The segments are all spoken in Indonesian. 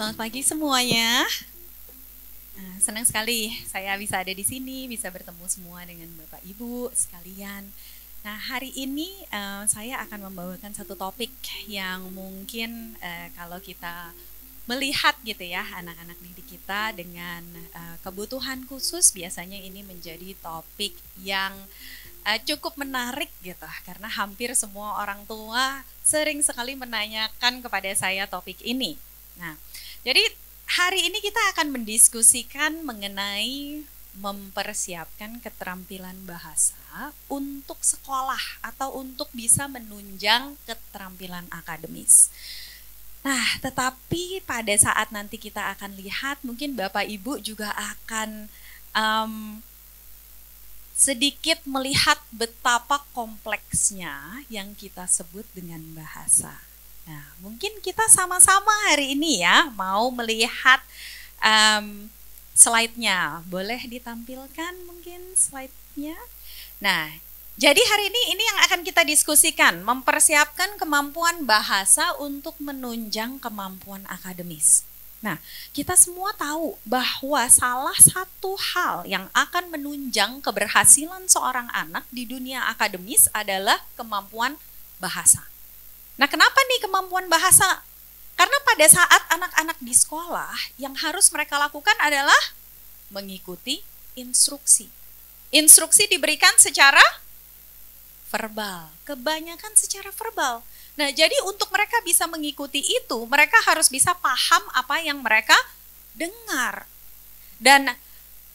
Selamat pagi semuanya. Senang sekali saya bisa ada di sini, bisa bertemu semua dengan Bapak Ibu sekalian. Nah, hari ini saya akan membawakan satu topik yang mungkin kalau kita melihat gitu ya anak-anak didik kita dengan kebutuhan khusus, biasanya ini menjadi topik yang cukup menarik gitu, karena hampir semua orang tua sering sekali menanyakan kepada saya topik ini. Nah, jadi hari ini kita akan mendiskusikan mengenai mempersiapkan keterampilan bahasa untuk sekolah atau untuk bisa menunjang keterampilan akademis. Nah, tetapi pada saat nanti kita akan lihat, mungkin Bapak Ibu juga akan sedikit melihat betapa kompleksnya yang kita sebut dengan bahasa. Nah, mungkin kita sama-sama hari ini ya mau melihat slide-nya. Boleh ditampilkan mungkin slide-nya? Nah, jadi hari ini yang akan kita diskusikan, mempersiapkan kemampuan bahasa untuk menunjang kemampuan akademis. Nah, kita semua tahu bahwa salah satu hal yang akan menunjang keberhasilan seorang anak di dunia akademis adalah kemampuan bahasa. Nah, kenapa nih kemampuan bahasa? Karena pada saat anak-anak di sekolah, yang harus mereka lakukan adalah mengikuti instruksi. Instruksi diberikan secara verbal, kebanyakan secara verbal. Nah, jadi untuk mereka bisa mengikuti itu, mereka harus bisa paham apa yang mereka dengar. Dan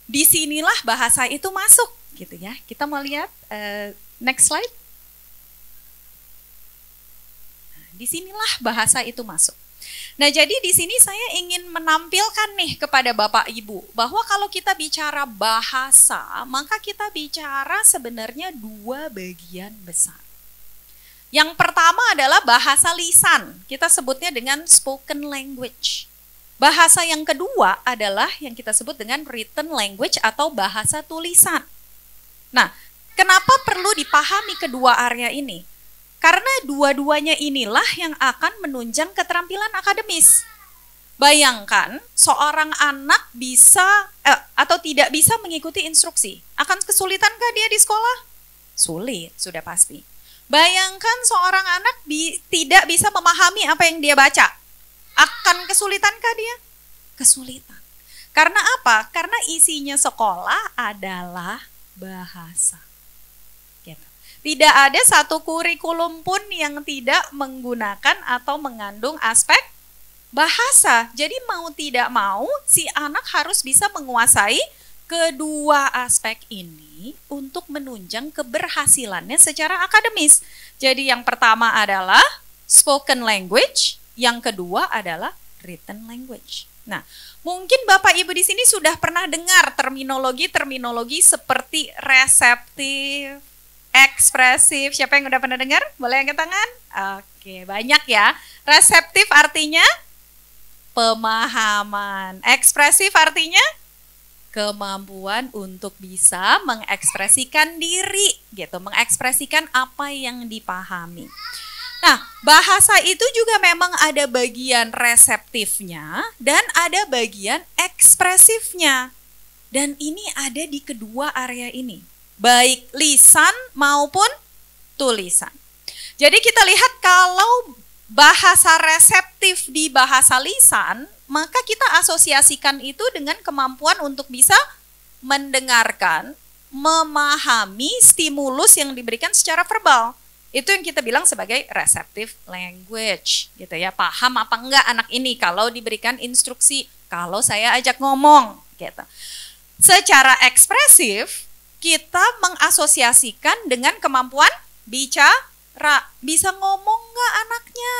disinilah bahasa itu masuk, gitu ya. Kita mau lihat next slide. Disinilah bahasa itu masuk. Nah, jadi di sini saya ingin menampilkan nih kepada Bapak Ibu bahwa kalau kita bicara bahasa, maka kita bicara sebenarnya dua bagian besar. Yang pertama adalah bahasa lisan, kita sebutnya dengan spoken language. Bahasa yang kedua adalah yang kita sebut dengan written language atau bahasa tulisan. Nah, kenapa perlu dipahami kedua area ini? Karena dua-duanya inilah yang akan menunjang keterampilan akademis. Bayangkan seorang anak bisa atau tidak bisa mengikuti instruksi. Akan kesulitankah dia di sekolah? Sulit, sudah pasti. Bayangkan seorang anak tidak bisa memahami apa yang dia baca. Akan kesulitankah dia? Kesulitan. Karena apa? Karena isinya sekolah adalah bahasa. Tidak ada satu kurikulum pun yang tidak menggunakan atau mengandung aspek bahasa. Jadi mau tidak mau si anak harus bisa menguasai kedua aspek ini untuk menunjang keberhasilannya secara akademis. Jadi yang pertama adalah spoken language, yang kedua adalah written language. Nah, mungkin Bapak Ibu di sini sudah pernah dengar terminologi seperti reseptif, ekspresif. Siapa yang udah pernah dengar? Boleh angkat tangan? Oke, banyak ya. Reseptif artinya pemahaman. Ekspresif artinya kemampuan untuk bisa mengekspresikan diri, gitu, mengekspresikan apa yang dipahami. Nah, bahasa itu juga memang ada bagian reseptifnya dan ada bagian ekspresifnya. Dan ini ada di kedua area ini, baik lisan maupun tulisan. Jadi kita lihat kalau bahasa reseptif di bahasa lisan, maka kita asosiasikan itu dengan kemampuan untuk bisa mendengarkan, memahami stimulus yang diberikan secara verbal. Itu yang kita bilang sebagai receptive language, gitu ya. Paham apa enggak anak ini kalau diberikan instruksi, kalau saya ajak ngomong, gitu. Secara ekspresif, kita mengasosiasikan dengan kemampuan bicara. Bisa ngomong nggak anaknya?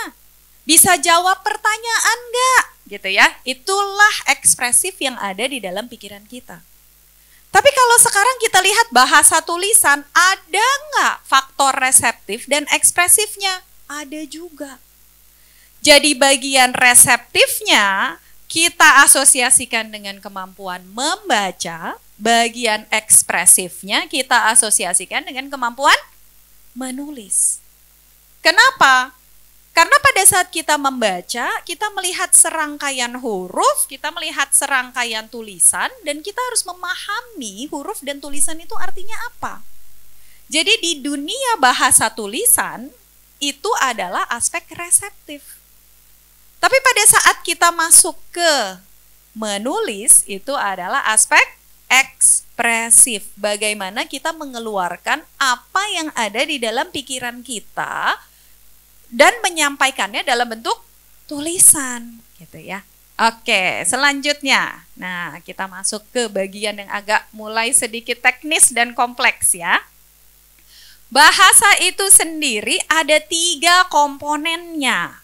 Bisa jawab pertanyaan nggak? Gitu ya. Itulah ekspresif yang ada di dalam pikiran kita. Tapi kalau sekarang kita lihat bahasa tulisan, ada nggak faktor reseptif dan ekspresifnya? Ada juga. Jadi bagian reseptifnya kita asosiasikan dengan kemampuan membaca, bagian ekspresifnya kita asosiasikan dengan kemampuan menulis. Kenapa? Karena pada saat kita membaca, kita melihat serangkaian huruf, kita melihat serangkaian tulisan, dan kita harus memahami huruf dan tulisan itu artinya apa. Jadi di dunia bahasa tulisan, itu adalah aspek reseptif. Tapi pada saat kita masuk ke menulis, itu adalah aspek ekspresif. Bagaimana kita mengeluarkan apa yang ada di dalam pikiran kita dan menyampaikannya dalam bentuk tulisan, gitu ya. Oke, selanjutnya. Nah, kita masuk ke bagian yang agak mulai sedikit teknis dan kompleks ya. Bahasa itu sendiri ada 3 komponennya.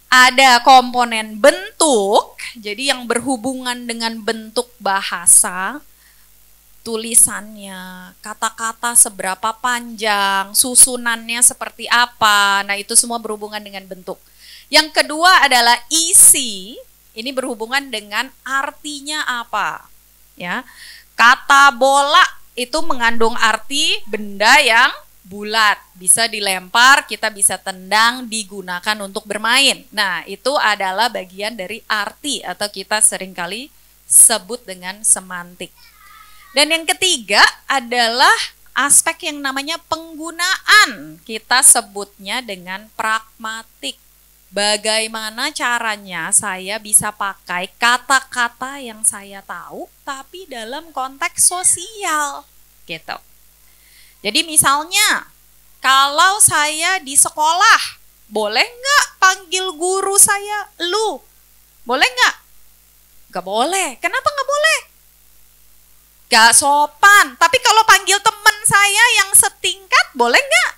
Ada komponen bentuk, jadi yang berhubungan dengan bentuk bahasa, tulisannya, kata-kata seberapa panjang, susunannya seperti apa. Nah, itu semua berhubungan dengan bentuk. Yang kedua adalah isi, ini berhubungan dengan artinya apa. Ya. Kata bola itu mengandung arti benda yang bulat, bisa dilempar, kita bisa tendang, digunakan untuk bermain. Nah, itu adalah bagian dari arti atau kita seringkali sebut dengan semantik. Dan yang ketiga adalah aspek yang namanya penggunaan. Kita sebutnya dengan pragmatik. Bagaimana caranya saya bisa pakai kata-kata yang saya tahu tapi dalam konteks sosial, gitu. Jadi misalnya kalau saya di sekolah, boleh nggak panggil guru saya lu? Boleh nggak? Nggak boleh. Kenapa nggak boleh? Gak sopan. Tapi kalau panggil teman saya yang setingkat, boleh nggak?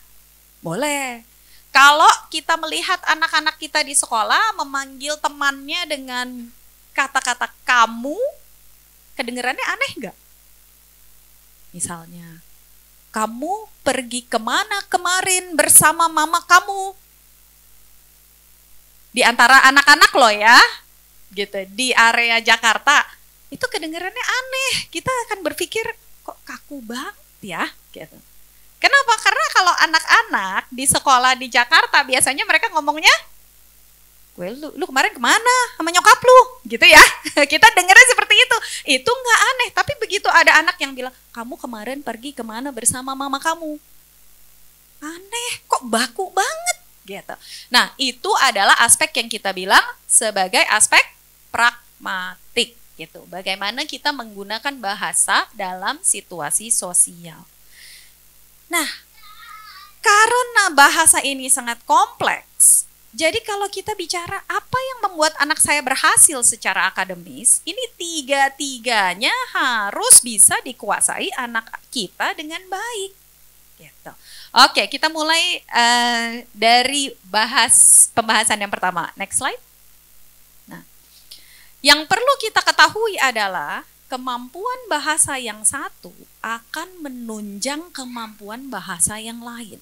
Boleh. Kalau kita melihat anak-anak kita di sekolah memanggil temannya dengan kata-kata kamu, kedengarannya aneh nggak? Misalnya, kamu pergi kemana kemarin bersama mama kamu? Di antara anak-anak loh ya, gitu, di area Jakarta. Itu kedengarannya aneh, kita akan berpikir kok kaku banget ya, gitu. Kenapa? Karena kalau anak-anak di sekolah di Jakarta biasanya mereka ngomongnya, lu kemarin kemana sama nyokap lu, gitu ya. Kita dengarnya seperti itu. Itu nggak aneh, tapi begitu ada anak yang bilang, kamu kemarin pergi kemana bersama mama kamu? Aneh, kok baku banget, gitu. Nah, itu adalah aspek yang kita bilang sebagai aspek pragmatik. Gitu. Bagaimana kita menggunakan bahasa dalam situasi sosial. Nah, karena bahasa ini sangat kompleks, jadi kalau kita bicara apa yang membuat anak saya berhasil secara akademis, ini 3-tiganya harus bisa dikuasai anak kita dengan baik. Gitu. Oke, kita mulai dari pembahasan yang pertama. Next slide. Yang perlu kita ketahui adalah kemampuan bahasa yang satu akan menunjang kemampuan bahasa yang lain.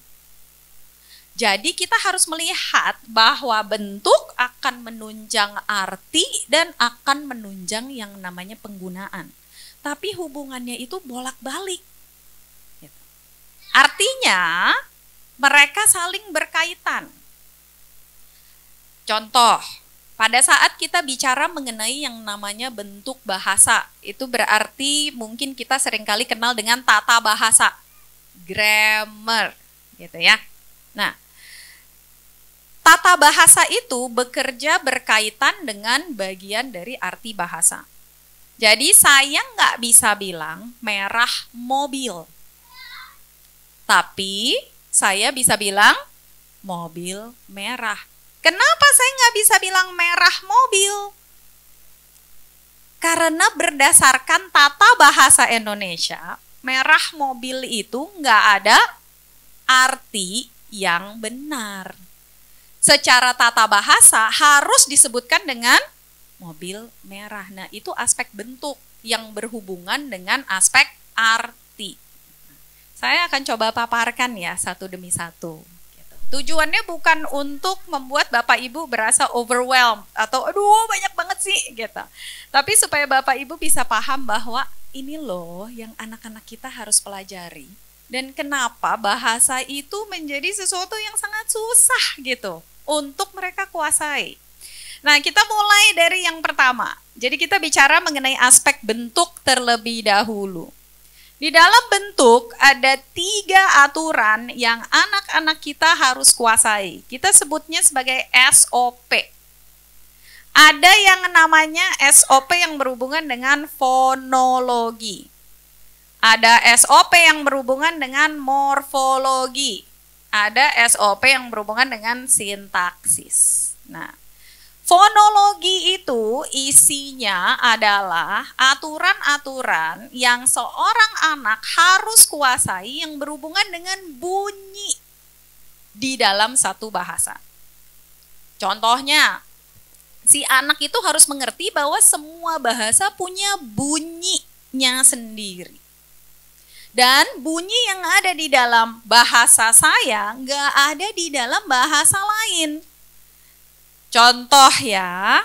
Jadi kita harus melihat bahwa bentuk akan menunjang arti dan akan menunjang yang namanya penggunaan. Tapi hubungannya itu bolak-balik. Artinya mereka saling berkaitan. Contoh, pada saat kita bicara mengenai yang namanya bentuk bahasa, itu berarti mungkin kita seringkali kenal dengan tata bahasa, grammar, gitu ya. Nah, tata bahasa itu bekerja berkaitan dengan bagian dari arti bahasa. Jadi saya nggak bisa bilang merah mobil, tapi saya bisa bilang mobil merah. Kenapa saya nggak bisa bilang merah mobil? Karena berdasarkan tata bahasa Indonesia, merah mobil itu nggak ada arti yang benar. Secara tata bahasa harus disebutkan dengan mobil merah. Nah, itu aspek bentuk yang berhubungan dengan aspek arti. Saya akan coba paparkan ya satu demi satu. Tujuannya bukan untuk membuat Bapak Ibu berasa overwhelmed atau aduh banyak banget sih gitu. Tapi supaya Bapak Ibu bisa paham bahwa ini loh yang anak-anak kita harus pelajari. Dan kenapa bahasa itu menjadi sesuatu yang sangat susah gitu untuk mereka kuasai. Nah, kita mulai dari yang pertama. Jadi kita bicara mengenai aspek bentuk terlebih dahulu. Di dalam bentuk ada 3 aturan yang anak-anak kita harus kuasai. Kita sebutnya sebagai SOP. Ada yang namanya SOP yang berhubungan dengan fonologi. Ada SOP yang berhubungan dengan morfologi. Ada SOP yang berhubungan dengan sintaksis. Nah, fonologi itu isinya adalah aturan-aturan yang seorang anak harus kuasai yang berhubungan dengan bunyi di dalam satu bahasa. Contohnya, si anak itu harus mengerti bahwa semua bahasa punya bunyinya sendiri. Dan bunyi yang ada di dalam bahasa saya nggak ada di dalam bahasa lain. Contoh ya,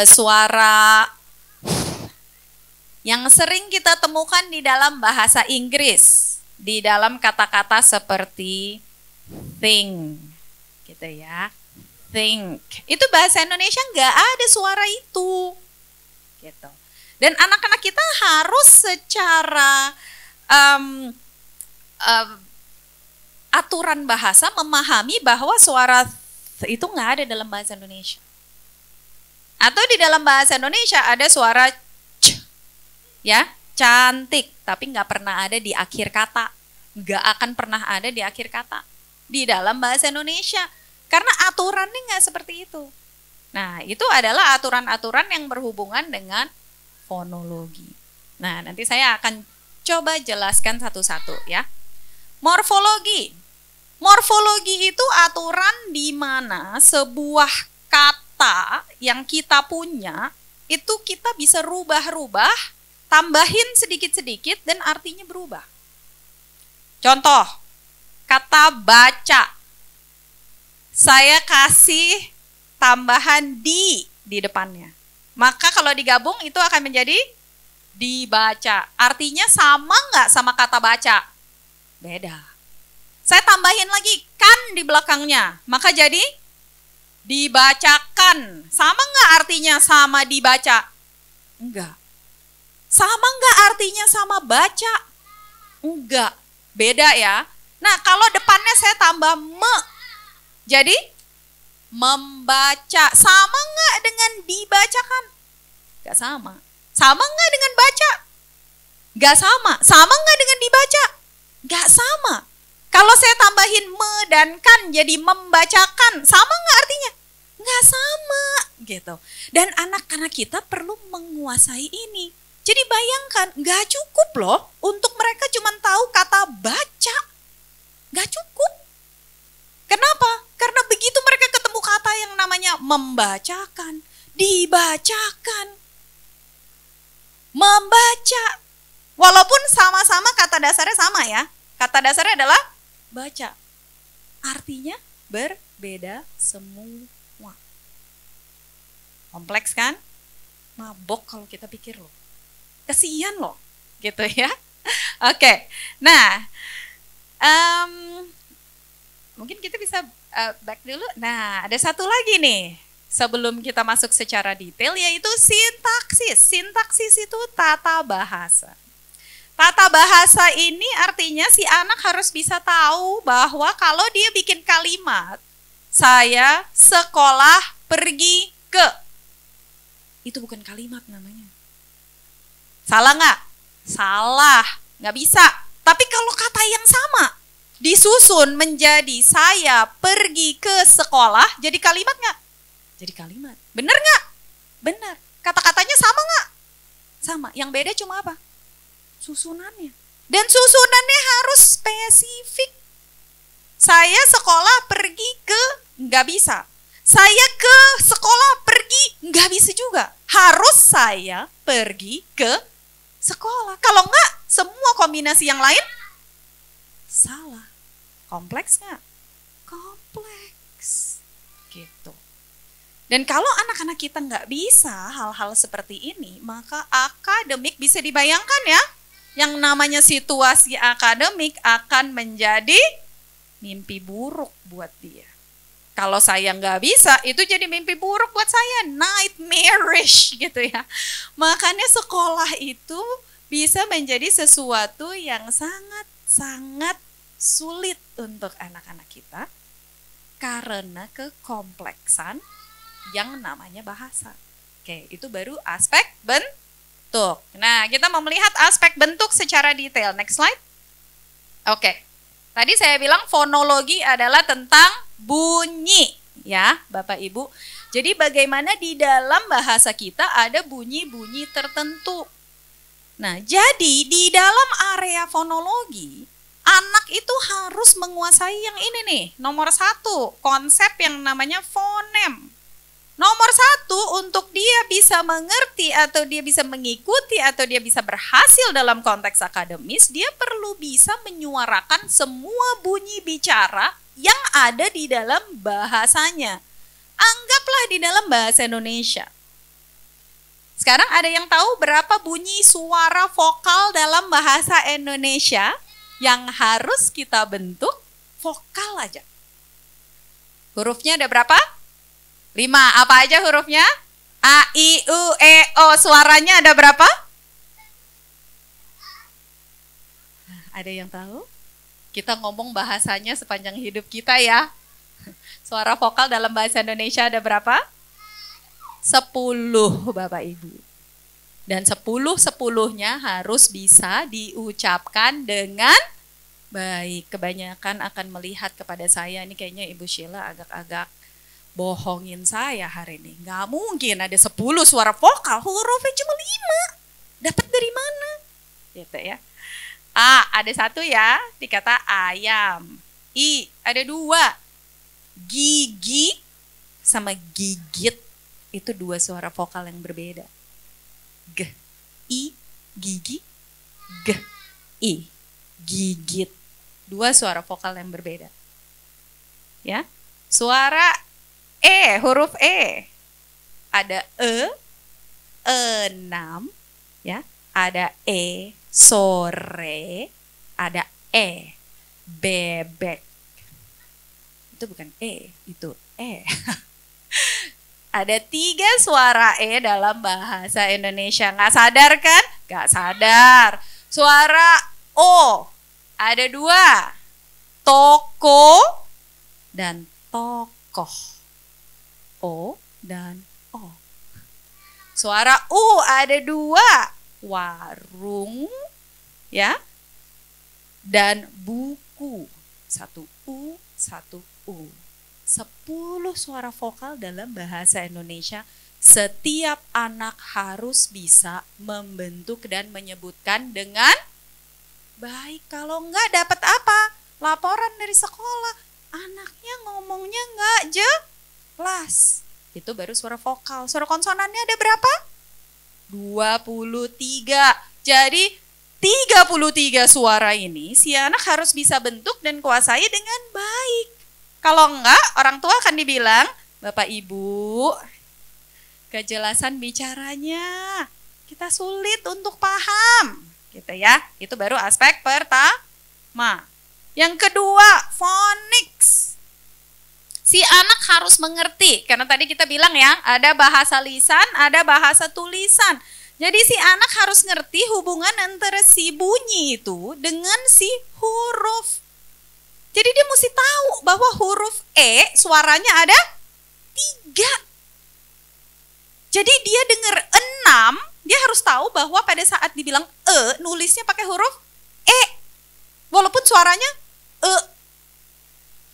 suara yang sering kita temukan di dalam bahasa Inggris, di dalam kata-kata seperti think, gitu ya, think. Itu bahasa Indonesia nggak ada suara itu, gitu. Dan anak-anak kita harus secara aturan bahasa memahami bahwa suara itu nggak ada dalam bahasa Indonesia. Atau di dalam bahasa Indonesia ada suara c, ya, cantik, tapi nggak pernah ada di akhir kata. Nggak akan pernah ada di akhir kata di dalam bahasa Indonesia. Karena aturannya nggak seperti itu. Nah, itu adalah aturan-aturan yang berhubungan dengan fonologi. Nah, nanti saya akan coba jelaskan satu-satu ya. Morfologi. Morfologi itu aturan di mana sebuah kata yang kita punya itu kita bisa rubah-rubah, tambahin sedikit-sedikit dan artinya berubah. Contoh, kata baca. Saya kasih tambahan di depannya. Maka kalau digabung itu akan menjadi dibaca. Artinya sama nggak sama kata baca? Beda. Saya tambahin lagi kan di belakangnya, maka jadi dibacakan. Sama nggak artinya sama dibaca? Enggak. Sama nggak artinya sama baca? Enggak. Beda ya. Nah, kalau depannya saya tambah me, jadi membaca. Sama nggak dengan dibacakan? Nggak sama. Sama nggak dengan baca? Nggak sama. Sama nggak dengan dibaca? Nggak sama. Kalau saya tambahin me dan kan jadi membacakan, sama nggak artinya? Nggak sama, gitu. Dan anak-anak kita perlu menguasai ini. Jadi bayangkan, nggak cukup loh untuk mereka cuma tahu kata baca. Nggak cukup. Kenapa? Karena begitu mereka ketemu kata yang namanya membacakan, dibacakan, membaca. Walaupun sama-sama kata dasarnya sama ya. Kata dasarnya adalah baca. Artinya berbeda semua. Kompleks kan? Mabok kalau kita pikir loh. Kasihan loh. Gitu ya. Oke. Nah, mungkin kita bisa back dulu. Nah, ada satu lagi nih. Sebelum kita masuk secara detail, yaitu sintaksis. Sintaksis itu tata bahasa. Tata bahasa ini artinya si anak harus bisa tahu bahwa kalau dia bikin kalimat, saya sekolah pergi ke. Itu bukan kalimat namanya. Salah nggak? Salah, nggak bisa. Tapi kalau kata yang sama disusun menjadi saya pergi ke sekolah, jadi kalimat nggak? Jadi kalimat. Bener nggak? Bener. Kata-katanya sama nggak? Sama. Yang beda cuma apa? Susunannya. Dan susunannya harus spesifik. Saya sekolah pergi ke, nggak bisa. Saya ke sekolah pergi, nggak bisa juga. Harus saya pergi ke sekolah. Kalau nggak, semua kombinasi yang lain salah. Kompleks nggak? Kompleks. Gitu. Dan kalau anak-anak kita nggak bisa hal-hal seperti ini, maka akademik bisa dibayangkan ya. Yang namanya situasi akademik akan menjadi mimpi buruk buat dia. Kalau saya nggak bisa, itu jadi mimpi buruk buat saya, nightmarish gitu ya. Makanya sekolah itu bisa menjadi sesuatu yang sangat sulit untuk anak-anak kita karena kekompleksan yang namanya bahasa. Oke, itu baru aspek bentuk. Nah, kita mau melihat aspek bentuk secara detail. Next slide. Oke. Tadi saya bilang fonologi adalah tentang bunyi, ya, Bapak Ibu. Jadi bagaimana di dalam bahasa kita ada bunyi-bunyi tertentu. Nah, jadi di dalam area fonologi, anak itu harus menguasai yang ini nih, nomor 1, konsep yang namanya fonem. Nomor 1, untuk dia bisa mengerti atau dia bisa mengikuti atau dia bisa berhasil dalam konteks akademis, dia perlu bisa menyuarakan semua bunyi bicara yang ada di dalam bahasanya. Anggaplah di dalam bahasa Indonesia. Sekarang ada yang tahu berapa bunyi suara vokal dalam bahasa Indonesia yang harus kita bentuk? Vokal aja. Hurufnya ada berapa? 5. Apa aja hurufnya? A, I, U, E, O. Suaranya ada berapa? Ada yang tahu? Kita ngomong bahasanya sepanjang hidup kita ya. Suara vokal dalam bahasa Indonesia ada berapa? 10, Bapak Ibu. Dan 10-10-nya harus bisa diucapkan dengan baik. Kebanyakan akan melihat kepada saya, ini kayaknya Ibu Sheila agak-agak bohongin saya hari ini. Nggak mungkin ada 10 suara vokal, hurufnya cuma 5. Dapat dari mana? Gitu ya. A, ada 1 ya, dikata ayam. I, ada 2. Gigi sama gigit, itu 2 suara vokal yang berbeda. G, I, gigi, G, I, gigit. 2 suara vokal yang berbeda. Ya. Suara E, huruf E. Ada enam, ya. Ada E, sore. Ada E, bebek. Itu bukan E, itu E. Ada 3 suara E dalam bahasa Indonesia. Nggak sadar kan? Nggak sadar. Suara O, ada 2. Toko dan tokoh. O dan O. Suara U ada 2. Warung, ya, dan buku. 1 U, 1 U. 10 suara vokal dalam bahasa Indonesia. Setiap anak harus bisa membentuk dan menyebutkan dengan baik. Kalau enggak dapat apa? Laporan dari sekolah. Anaknya ngomongnya enggak jelas. Itu baru suara vokal. Suara konsonannya ada berapa? 23. Jadi 33 suara ini si anak harus bisa bentuk dan kuasai dengan baik. Kalau enggak, orang tua akan dibilang, Bapak Ibu, kejelasan bicaranya kita sulit untuk paham. Gitu ya. Itu baru aspek pertama. Yang kedua, phonics. Si anak harus mengerti, karena tadi kita bilang ya, ada bahasa lisan, ada bahasa tulisan. Jadi si anak harus ngerti hubungan antara si bunyi itu dengan si huruf. Jadi dia mesti tahu bahwa huruf E suaranya ada 3. Jadi dia dengar 6, dia harus tahu bahwa pada saat dibilang E, nulisnya pakai huruf E. Walaupun suaranya E.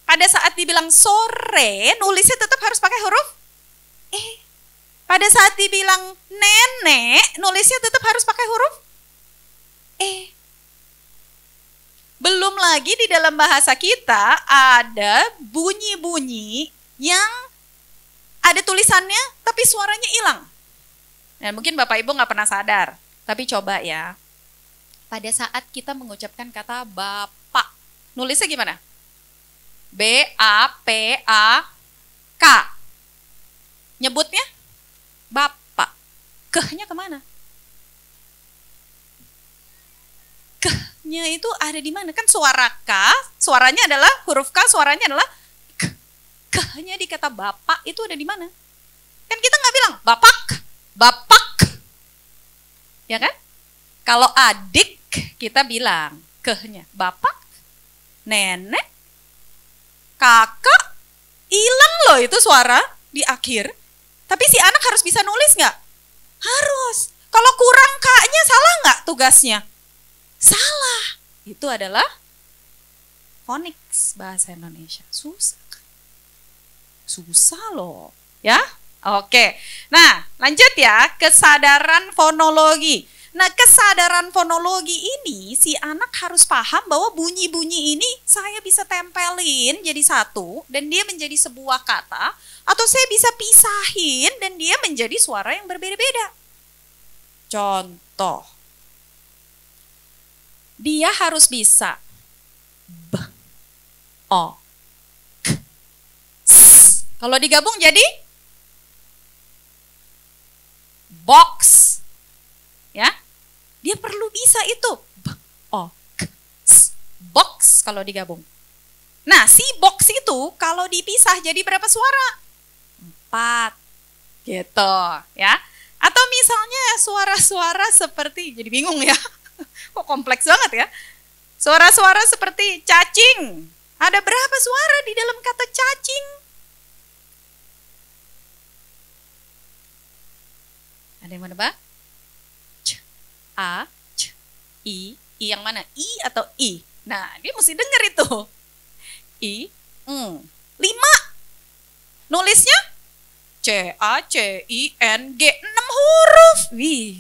Pada saat dibilang sore, nulisnya tetap harus pakai huruf E. Pada saat dibilang nenek, nulisnya tetap harus pakai huruf E. Belum lagi di dalam bahasa kita ada bunyi-bunyi yang ada tulisannya tapi suaranya hilang. Nah, mungkin Bapak Ibu nggak pernah sadar, tapi coba ya. Pada saat kita mengucapkan kata bapak, nulisnya gimana? B-A-P-A-K. Nyebutnya bapak. Kehnya kemana? Keh K-nya itu ada di mana? Kan suara K, suaranya adalah huruf K, suaranya adalah K. K-nya di kata bapak itu ada di mana? Kan kita nggak bilang bapak, bapak. Ya kan? Kalau adik kita bilang K-nya bapak, nenek, kakak, hilang loh itu suara di akhir. Tapi si anak harus bisa nulis nggak? Harus. Kalau kurang K-nya salah nggak tugasnya? Salah. Itu adalah phonics bahasa Indonesia. Susah. Susah loh. Ya? Oke. Nah, lanjut ya. Kesadaran fonologi. Nah, kesadaran fonologi ini si anak harus paham bahwa bunyi-bunyi ini saya bisa tempelin jadi satu dan dia menjadi sebuah kata, atau saya bisa pisahin dan dia menjadi suara yang berbeda-beda. Contoh, dia harus bisa B, O, K, S. Kalau digabung jadi box. Ya, dia perlu bisa itu B, O, K, S, box kalau digabung. Nah, si box itu kalau dipisah jadi berapa suara? 4. Gitu, ya. Atau misalnya suara-suara seperti, jadi bingung ya. Kok kompleks banget ya. Suara-suara seperti cacing. Ada berapa suara di dalam kata cacing? Ada yang mau nebak? C, A, C, I. I yang mana? I atau I? Nah, dia mesti denger itu. I, 5. Nulisnya C-A-C-I-N-G, 6 huruf. Wih.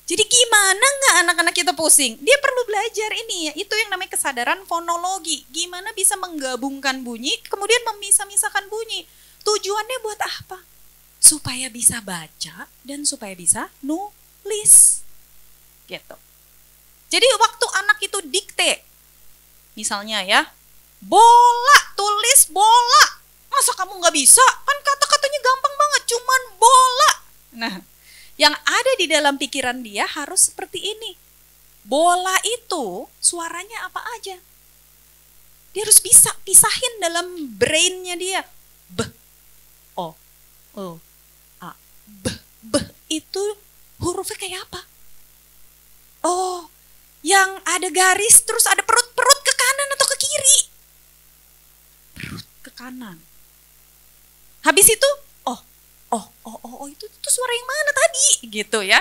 Jadi gimana nggak anak-anak kita pusing? Dia perlu belajar ini ya. Itu yang namanya kesadaran fonologi. Gimana bisa menggabungkan bunyi, kemudian memisah-misahkan bunyi. Tujuannya buat apa? Supaya bisa baca dan supaya bisa nulis. Gitu. Jadi waktu anak itu dikte, misalnya ya, bola, tulis bola. Masa kamu nggak bisa? Kan kata-katanya gampang banget, cuman bola. Nah, yang ada di dalam pikiran dia harus seperti ini. Bola itu suaranya apa aja? Dia harus bisa pisahin dalam brainnya dia. B, O, O, A, B, B itu hurufnya kayak apa? Oh, yang ada garis terus ada perut ke kanan atau ke kiri? Perut ke kanan. Habis itu, itu suara yang mana tadi? Gitu ya.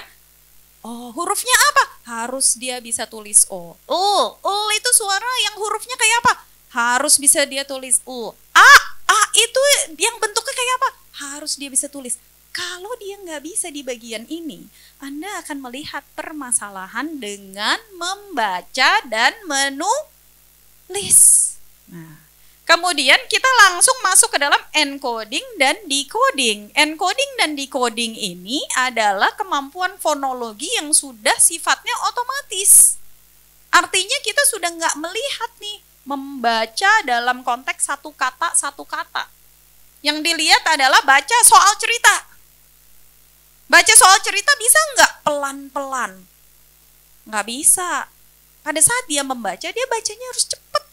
Oh, hurufnya apa? Harus dia bisa tulis O. Itu suara yang hurufnya kayak apa? Harus bisa dia tulis U. A itu yang bentuknya kayak apa? Harus dia bisa tulis. Kalau dia nggak bisa di bagian ini, Anda akan melihat permasalahan dengan membaca dan menulis. Nah, kemudian kita langsung masuk ke dalam encoding dan decoding. Encoding dan decoding ini adalah kemampuan fonologi yang sudah sifatnya otomatis. Artinya kita sudah nggak melihat nih, membaca dalam konteks satu kata. Yang dilihat adalah baca soal cerita. Baca soal cerita bisa nggak pelan-pelan? Nggak bisa. Pada saat dia membaca, dia bacanya harus cepat.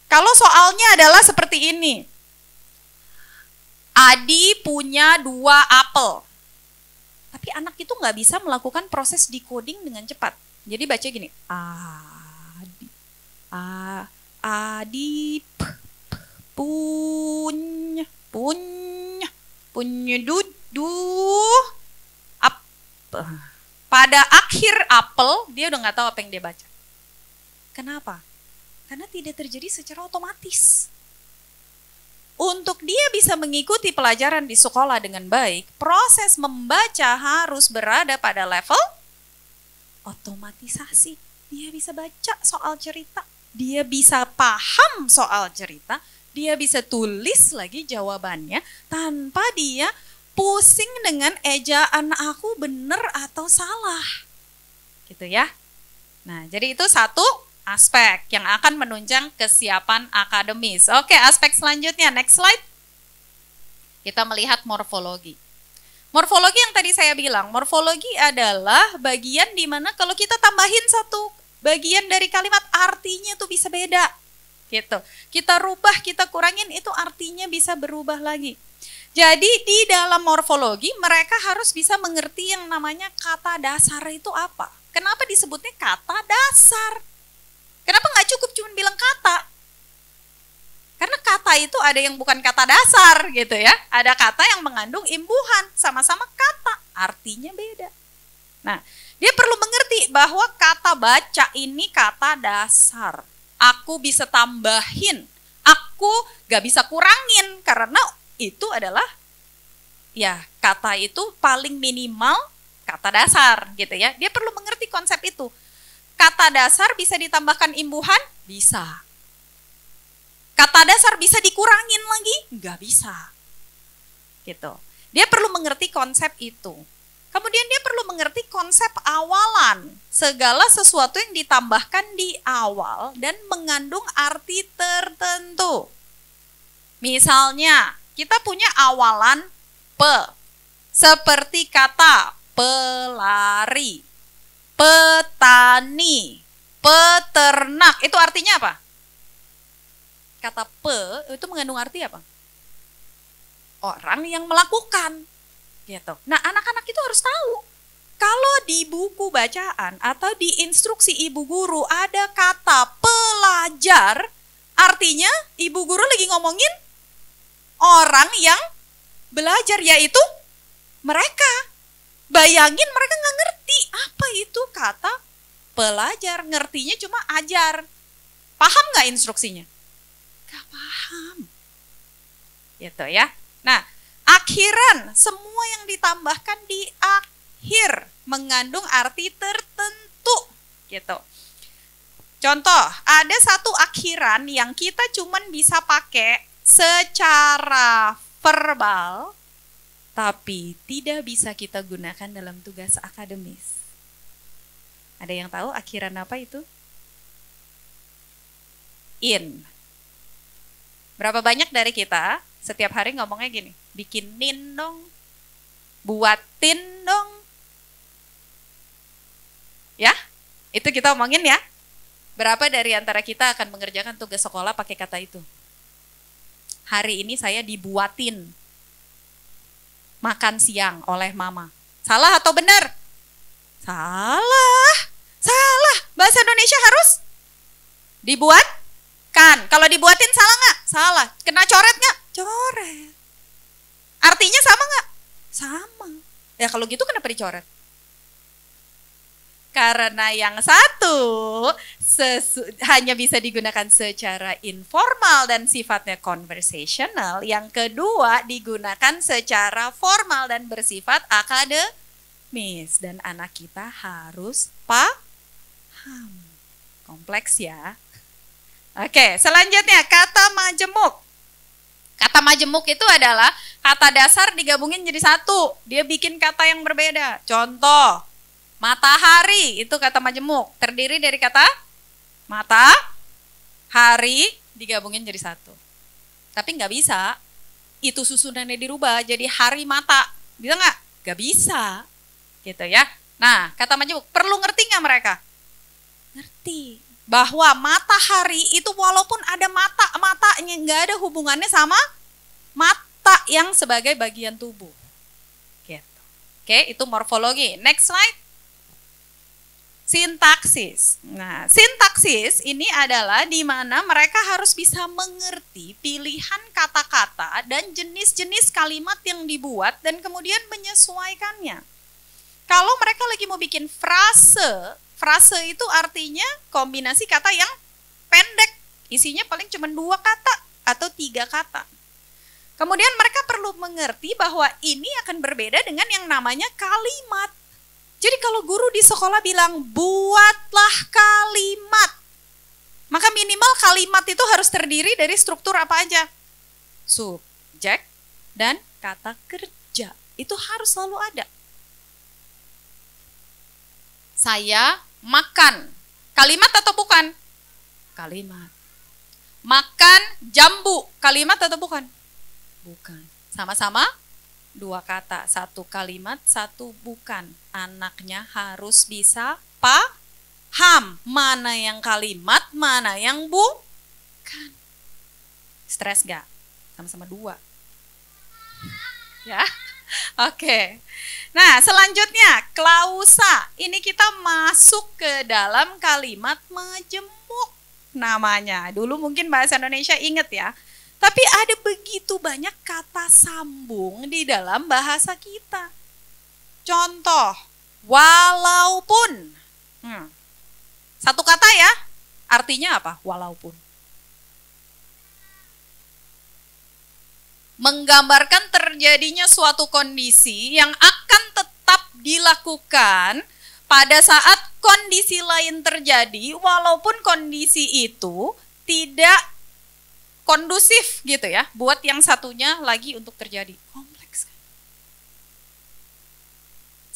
Kalau soalnya adalah seperti ini. Adi punya 2 apel. Tapi anak itu nggak bisa melakukan proses decoding dengan cepat. Jadi baca gini. Adi punya apel. Pada akhir apel dia udah nggak tahu apa yang dia baca. Kenapa? Karena tidak terjadi secara otomatis. Untuk dia bisa mengikuti pelajaran di sekolah dengan baik, proses membaca harus berada pada level otomatisasi. Dia bisa baca soal cerita, dia bisa paham soal cerita, dia bisa tulis lagi jawabannya tanpa dia pusing dengan ejaan aku benar atau salah. Gitu ya. Nah, jadi itu satu aspek yang akan menunjang kesiapan akademis. Oke, aspek selanjutnya, next slide. Kita melihat morfologi. Morfologi yang tadi saya bilang, morfologi adalah bagian di mana kalau kita tambahin satu bagian dari kalimat, artinya tuh bisa beda. Gitu. Kita rubah, kita kurangin, itu artinya bisa berubah lagi. Jadi di dalam morfologi mereka harus bisa mengerti yang namanya kata dasar itu apa. Kenapa disebutnya kata dasar? Kenapa nggak cukup cuma bilang kata? Karena kata itu ada yang bukan kata dasar gitu ya. Ada kata yang mengandung imbuhan, sama-sama kata, artinya beda. Nah, dia perlu mengerti bahwa kata baca ini kata dasar. Aku bisa tambahin, aku gak bisa kurangin, karena itu adalah, ya kata itu paling minimal kata dasar gitu ya. Dia perlu mengerti konsep itu. Kata dasar bisa ditambahkan imbuhan? Bisa. Kata dasar bisa dikurangin lagi? Nggak bisa. Gitu. Dia perlu mengerti konsep itu. Kemudian dia perlu mengerti konsep awalan. Segala sesuatu yang ditambahkan di awal dan mengandung arti tertentu. Misalnya, kita punya awalan pe. Seperti kata pelari, petani, peternak. Itu artinya apa? Kata pe itu mengandung arti apa? Orang yang melakukan. Gitu. Nah, anak-anak itu harus tahu. Kalau di buku bacaan atau di instruksi ibu guru ada kata pelajar, artinya ibu guru lagi ngomongin orang yang belajar, yaitu mereka. Bayangin mereka nggak ngerti apa itu kata pelajar. Ngertinya cuma ajar. Paham nggak instruksinya? Gak paham. Gitu ya. Nah, akhiran, semua yang ditambahkan di akhir mengandung arti tertentu. Gitu. Contoh, ada satu akhiran yang kita cuman bisa pakai secara verbal, tapi tidak bisa kita gunakan dalam tugas akademis. Ada yang tahu akhiran apa itu? In. Berapa banyak dari kita setiap hari ngomongnya gini, bikinin dong, buatin dong. Ya, itu kita omongin ya. Berapa dari antara kita akan mengerjakan tugas sekolah pakai kata itu? Hari ini saya dibuatin makan siang oleh mama. Salah atau benar? Salah. Salah. Bahasa Indonesia harus dibuatkan. Kalau dibuatin salah nggak? Salah. Kena coret nggak? Coret. Artinya sama nggak? Sama. Ya kalau gitu kenapa dicoret? Karena yang satu hanya bisa digunakan secara informal dan sifatnya conversational. Yang kedua digunakan secara formal dan bersifat akademis. Dan anak kita harus paham. Kompleks ya. Oke, selanjutnya kata majemuk. Kata majemuk itu adalah kata dasar digabungin jadi satu. Dia bikin kata yang berbeda. Contoh, matahari itu kata majemuk. Terdiri dari kata matahari digabungin jadi satu. Tapi nggak bisa. Itu susunannya dirubah jadi hari mata. Bisa nggak? Nggak bisa. Gitu ya. Nah, kata majemuk. Perlu ngerti nggak mereka? Ngerti. Bahwa matahari itu walaupun ada matanya nggak ada hubungannya sama mata yang sebagai bagian tubuh. Gitu. Oke, itu morfologi. Next slide. Sintaksis. Nah, sintaksis ini adalah di mana mereka harus bisa mengerti pilihan kata-kata dan jenis-jenis kalimat yang dibuat dan kemudian menyesuaikannya. Kalau mereka lagi mau bikin frase itu artinya kombinasi kata yang pendek. Isinya paling cuma 2 kata atau 3 kata. Kemudian mereka perlu mengerti bahwa ini akan berbeda dengan yang namanya kalimat. Jadi kalau guru di sekolah bilang, buatlah kalimat. Maka minimal kalimat itu harus terdiri dari struktur apa aja? Subjek dan kata kerja. Itu harus selalu ada. Saya makan. Kalimat atau bukan? Kalimat. Makan jambu. Kalimat atau bukan? Bukan. Sama-sama 2 kata, 1 kalimat, 1 bukan. Anaknya harus bisa paham mana yang kalimat, mana yang bukan. Stres gak? Sama-sama 2. Ya, oke. Nah, selanjutnya klausa. Ini kita masuk ke dalam kalimat majemuk namanya. Dulu mungkin bahasa Indonesia inget ya. Tapi ada begitu banyak kata sambung di dalam bahasa kita. Contoh, walaupun. 1 kata ya, artinya apa? Walaupun. Menggambarkan terjadinya suatu kondisi yang akan tetap dilakukan pada saat kondisi lain terjadi, walaupun kondisi itu tidak kondusif gitu ya, buat yang satunya lagi untuk terjadi. Kompleks.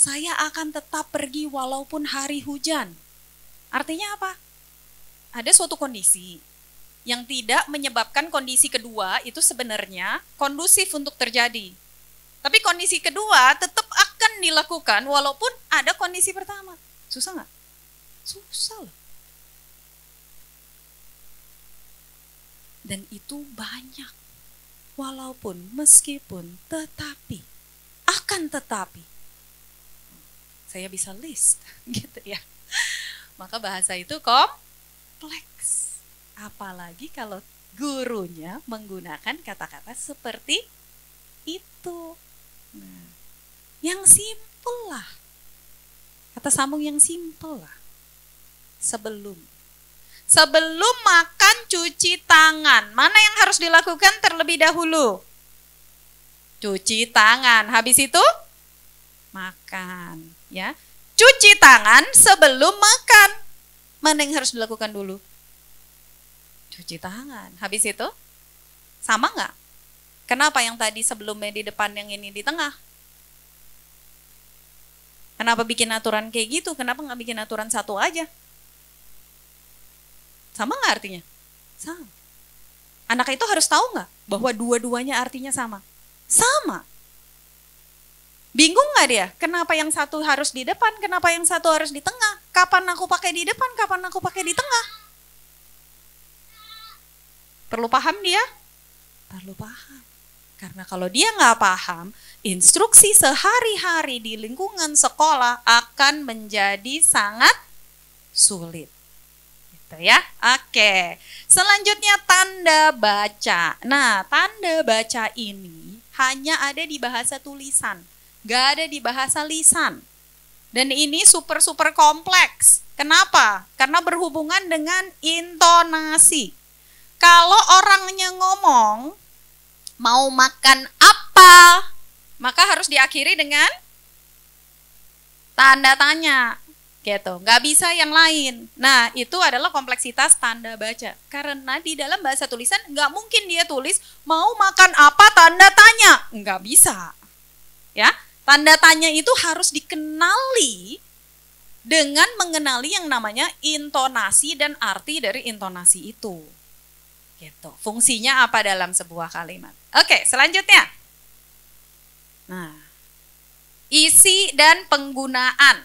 Saya akan tetap pergi walaupun hari hujan. Artinya apa? Ada suatu kondisi yang tidak menyebabkan kondisi kedua itu sebenarnya kondusif untuk terjadi. Tapi kondisi kedua tetap akan dilakukan walaupun ada kondisi pertama. Susah nggak? Susah loh. Dan itu banyak. Walaupun, meskipun, tetapi, akan tetapi. Saya bisa list gitu ya. Maka bahasa itu kompleks. Apalagi kalau gurunya menggunakan kata-kata seperti itu. Nah, yang simpel lah. Kata sambung yang simpel lah. Sebelum makan cuci tangan. Mana yang harus dilakukan terlebih dahulu? Cuci tangan. Habis itu makan, ya. Cuci tangan sebelum makan. Mana yang harus dilakukan dulu? Cuci tangan. Habis itu sama nggak? Kenapa yang tadi sebelumnya di depan, yang ini di tengah? Kenapa bikin aturan kayak gitu? Kenapa nggak bikin aturan 1 aja? Sama nggak artinya? Sama. Anak itu harus tahu nggak bahwa dua-duanya artinya sama? Sama. Bingung nggak dia? Kenapa yang satu harus di depan? Kenapa yang satu harus di tengah? Kapan aku pakai di depan? Kapan aku pakai di tengah? Perlu paham dia? Perlu paham. Karena kalau dia nggak paham, instruksi sehari-hari di lingkungan sekolah akan menjadi sangat sulit. Gitu ya. Oke. Selanjutnya tanda baca. Nah, tanda baca ini hanya ada di bahasa tulisan. Nggak ada di bahasa lisan. Dan ini super kompleks. Kenapa? Karena berhubungan dengan intonasi. Kalau orangnya ngomong, mau makan apa, maka harus diakhiri dengan tanda tanya, gitu. Nggak bisa yang lain. Nah, itu adalah kompleksitas tanda baca. Karena di dalam bahasa tulisan, nggak mungkin dia tulis, mau makan apa tanda tanya. Nggak bisa. Ya, tanda tanya itu harus dikenali dengan mengenali yang namanya intonasi dan arti dari intonasi itu. Gitu. Fungsinya apa dalam sebuah kalimat? Oke, selanjutnya. Nah, isi dan penggunaan.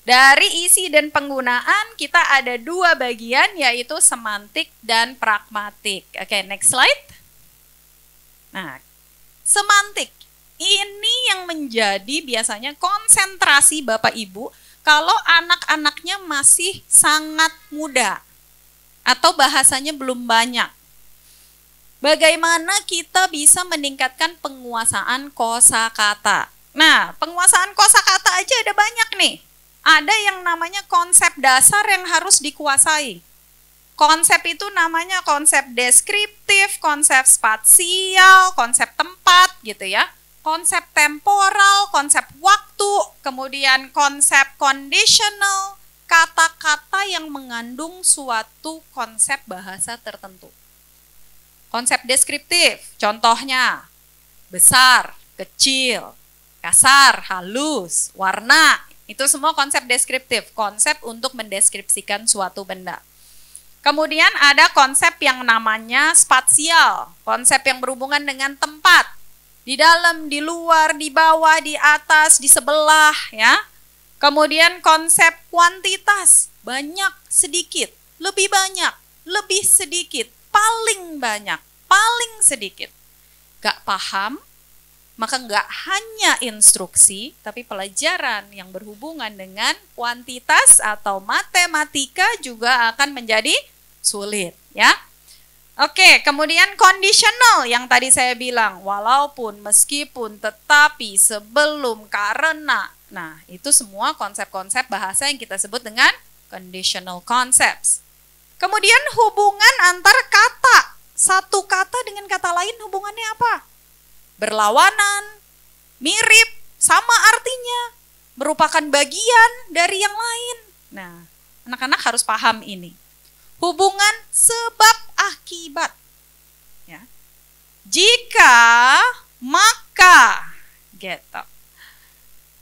Dari isi dan penggunaan kita ada 2 bagian, yaitu semantik dan pragmatik. Oke, next slide. Nah, semantik ini yang menjadi biasanya konsentrasi Bapak Ibu kalau anak-anaknya masih sangat muda atau bahasanya belum banyak. Bagaimana kita bisa meningkatkan penguasaan kosakata? Nah, penguasaan kosakata aja ada banyak nih. Ada yang namanya konsep dasar yang harus dikuasai. Konsep itu namanya konsep deskriptif, konsep spasial, konsep tempat gitu ya. Konsep temporal, konsep waktu, kemudian konsep conditional, kata-kata yang mengandung suatu konsep bahasa tertentu. Konsep deskriptif, contohnya besar, kecil, kasar, halus, warna, itu semua konsep deskriptif, konsep untuk mendeskripsikan suatu benda. Kemudian ada konsep yang namanya spasial, konsep yang berhubungan dengan tempat. Di dalam, di luar, di bawah, di atas, di sebelah, ya. Kemudian konsep kuantitas, banyak, sedikit, lebih banyak, lebih sedikit, paling banyak, paling sedikit. Gak paham, maka gak hanya instruksi, tapi pelajaran yang berhubungan dengan kuantitas atau matematika juga akan menjadi sulit, ya. Oke, kemudian conditional yang tadi saya bilang, walaupun, meskipun, tetapi, sebelum, karena. Nah, itu semua konsep-konsep bahasa yang kita sebut dengan conditional concepts. Kemudian hubungan antar kata. Satu kata dengan kata lain hubungannya apa? Berlawanan, mirip, sama artinya, merupakan bagian dari yang lain. Nah, anak-anak harus paham ini. Hubungan sebab akibat. Ya. Jika, maka, gitu.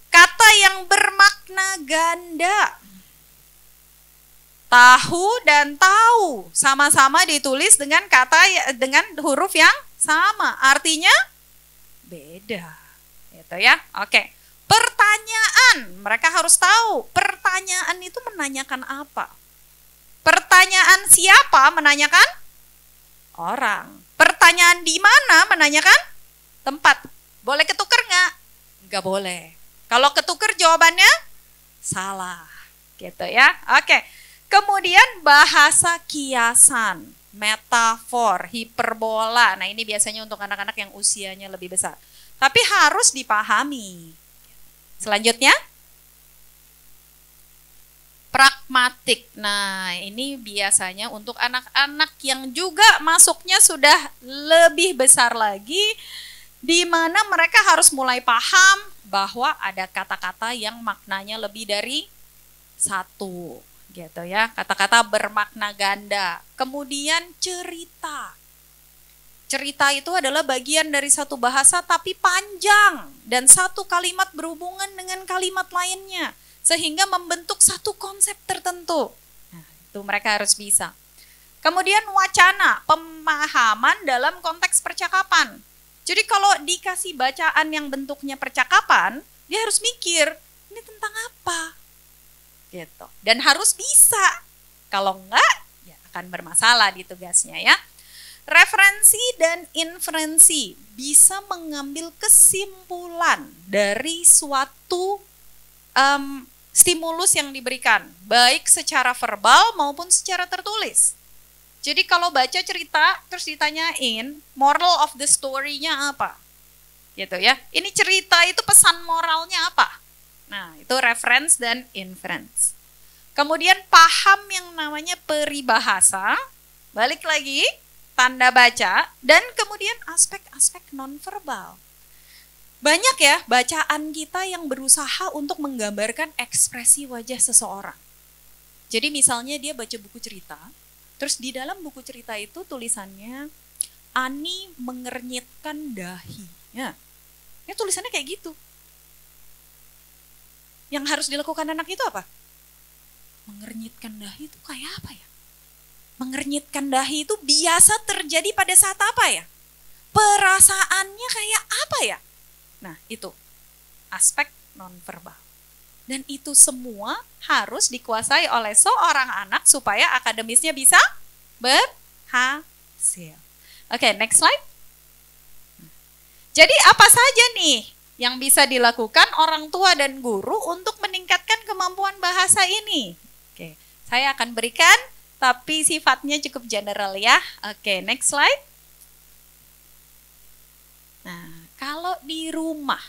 Kata yang bermakna ganda. Tahu dan tahu sama-sama ditulis dengan huruf yang sama. Artinya beda. Gitu ya. Oke. Pertanyaan, mereka harus tahu. Pertanyaan itu menanyakan apa? Pertanyaan siapa menanyakan? Orang. Pertanyaan di mana menanyakan? Tempat. Boleh ketukar nggak? Nggak boleh. Kalau ketukar jawabannya salah. Gitu ya. Oke. Kemudian bahasa kiasan, metafor, hiperbola. Nah, ini biasanya untuk anak-anak yang usianya lebih besar. Tapi harus dipahami. Selanjutnya, pragmatik. Nah, ini biasanya untuk anak-anak yang juga masuknya sudah lebih besar lagi, di mana mereka harus mulai paham bahwa ada kata-kata yang maknanya lebih dari satu, gitu ya. Kata-kata bermakna ganda. Kemudian cerita. Cerita itu adalah bagian dari satu bahasa tapi panjang dan satu kalimat berhubungan dengan kalimat lainnya sehingga membentuk satu konsep tertentu. Nah, itu mereka harus bisa. Kemudian wacana, pemahaman dalam konteks percakapan. Jadi kalau dikasih bacaan yang bentuknya percakapan, dia harus mikir, ini tentang apa? Gitu. Dan harus bisa. Kalau enggak, ya akan bermasalah di tugasnya ya. Referensi dan inferensi bisa mengambil kesimpulan dari suatu stimulus yang diberikan, baik secara verbal maupun secara tertulis. Jadi kalau baca cerita terus ditanyain moral of the story-nya apa, gitu ya. Ini cerita itu pesan moralnya apa? Nah, itu reference dan inference. Kemudian paham yang namanya peribahasa, balik lagi tanda baca, dan kemudian aspek-aspek nonverbal. Banyak ya bacaan kita yang berusaha untuk menggambarkan ekspresi wajah seseorang. Jadi misalnya dia baca buku cerita, terus di dalam buku cerita itu tulisannya Ani mengernyitkan dahi. Ya, tulisannya kayak gitu. Yang harus dilakukan anak itu apa? Mengernyitkan dahi itu kayak apa ya? Mengernyitkan dahi itu biasa terjadi pada saat apa ya? Perasaannya kayak apa ya? Nah, itu aspek nonverbal. Dan itu semua harus dikuasai oleh seorang anak supaya akademisnya bisa berhasil. Oke, next slide. Jadi apa saja nih yang bisa dilakukan orang tua dan guru untuk meningkatkan kemampuan bahasa ini? Oke, saya akan berikan, tapi sifatnya cukup general ya. Oke, next slide. Nah, kalau di rumah,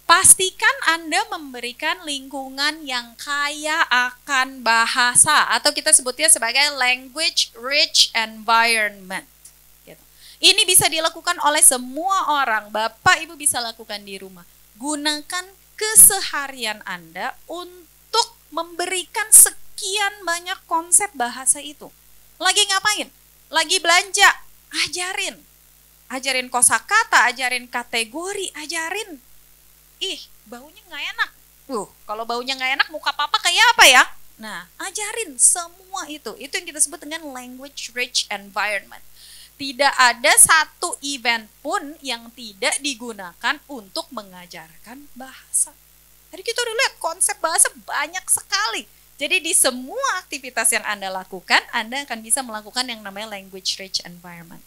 pastikan Anda memberikan lingkungan yang kaya akan bahasa, atau kita sebutnya sebagai language rich environment. Gitu. Ini bisa dilakukan oleh semua orang, Bapak Ibu bisa lakukan di rumah. Gunakan keseharian Anda untuk memberikan sekian banyak konsep bahasa itu. Lagi ngapain? Lagi belanja, ajarin kosakata, ajarin kategori, ajarin. Ih, baunya nggak enak. Kalau baunya nggak enak, muka papa kayak apa ya? Nah, ajarin semua itu. Itu yang kita sebut dengan language rich environment. Tidak ada satu event pun yang tidak digunakan untuk mengajarkan bahasa. Tadi kita udah lihat konsep bahasa banyak sekali. Jadi di semua aktivitas yang Anda lakukan, Anda akan bisa melakukan yang namanya language rich environment.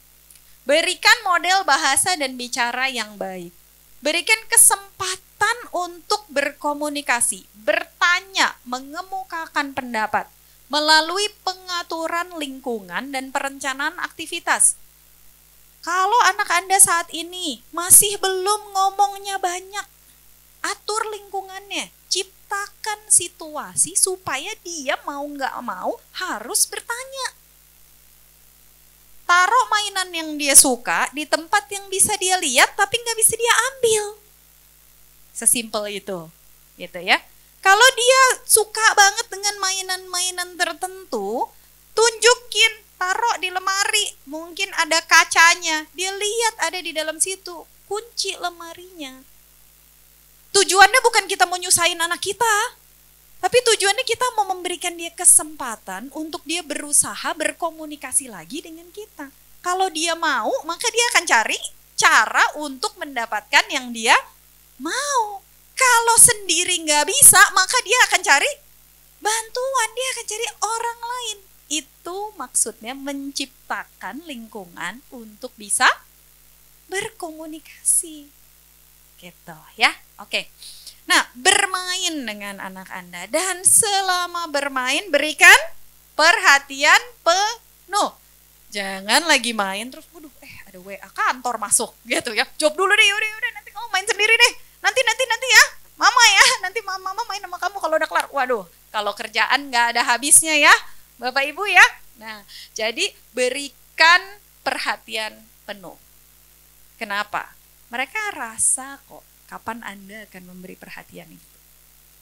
Berikan model bahasa dan bicara yang baik. Berikan kesempatan untuk berkomunikasi, bertanya, mengemukakan pendapat melalui pengaturan lingkungan dan perencanaan aktivitas. Kalau anak Anda saat ini masih belum ngomongnya banyak, atur lingkungannya, ciptakan situasi supaya dia mau nggak mau harus bertanya. Taruh mainan yang dia suka di tempat yang bisa dia lihat tapi nggak bisa dia ambil. Sesimpel itu, gitu ya. Kalau dia suka banget dengan mainan-mainan tertentu, tunjukin, taruh di lemari, mungkin ada kacanya, dia lihat ada di dalam situ, kunci lemarinya. Tujuannya bukan kita mau nyusahin anak kita, tapi tujuannya kita mau memberikan dia kesempatan untuk dia berusaha berkomunikasi lagi dengan kita. Kalau dia mau, maka dia akan cari cara untuk mendapatkan yang dia mau. Kalau sendiri nggak bisa, maka dia akan cari bantuan, dia akan cari orang lain. Itu maksudnya menciptakan lingkungan untuk bisa berkomunikasi. Gitu ya. Oke. Nah, bermain dengan anak Anda. Dan selama bermain, berikan perhatian penuh. Jangan lagi main terus, waduh, ada WA kantor masuk gitu ya. Jawab dulu deh, udah nanti kamu main sendiri deh. Nanti ya, mama ya, nanti mama main sama kamu kalau udah kelar. Waduh, kalau kerjaan nggak ada habisnya ya, Bapak Ibu ya. Nah, jadi berikan perhatian penuh. Kenapa? Mereka rasa kok kapan Anda akan memberi perhatian itu.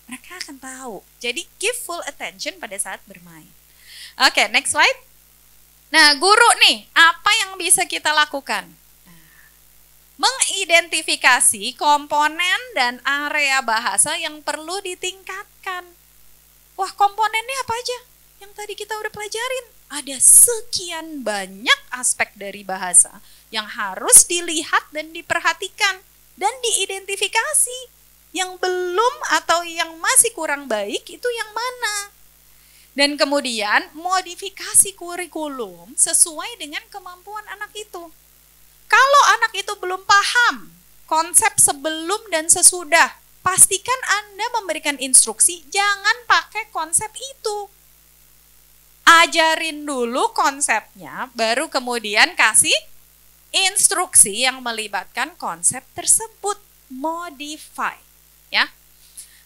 Mereka akan tahu. Jadi give full attention pada saat bermain. Oke, next slide. Nah, guru nih, apa yang bisa kita lakukan? Mengidentifikasi komponen dan area bahasa yang perlu ditingkatkan. Wah, komponennya apa aja? Yang tadi kita udah pelajarin. Ada sekian banyak aspek dari bahasa yang harus dilihat dan diperhatikan dan diidentifikasi. Yang belum atau yang masih kurang baik itu yang mana? Dan kemudian modifikasi kurikulum sesuai dengan kemampuan anak itu. Kalau anak itu belum paham konsep sebelum dan sesudah, pastikan Anda memberikan instruksi, jangan pakai konsep itu. Ajarin dulu konsepnya, baru kemudian kasih instruksi yang melibatkan konsep tersebut. Modify, ya.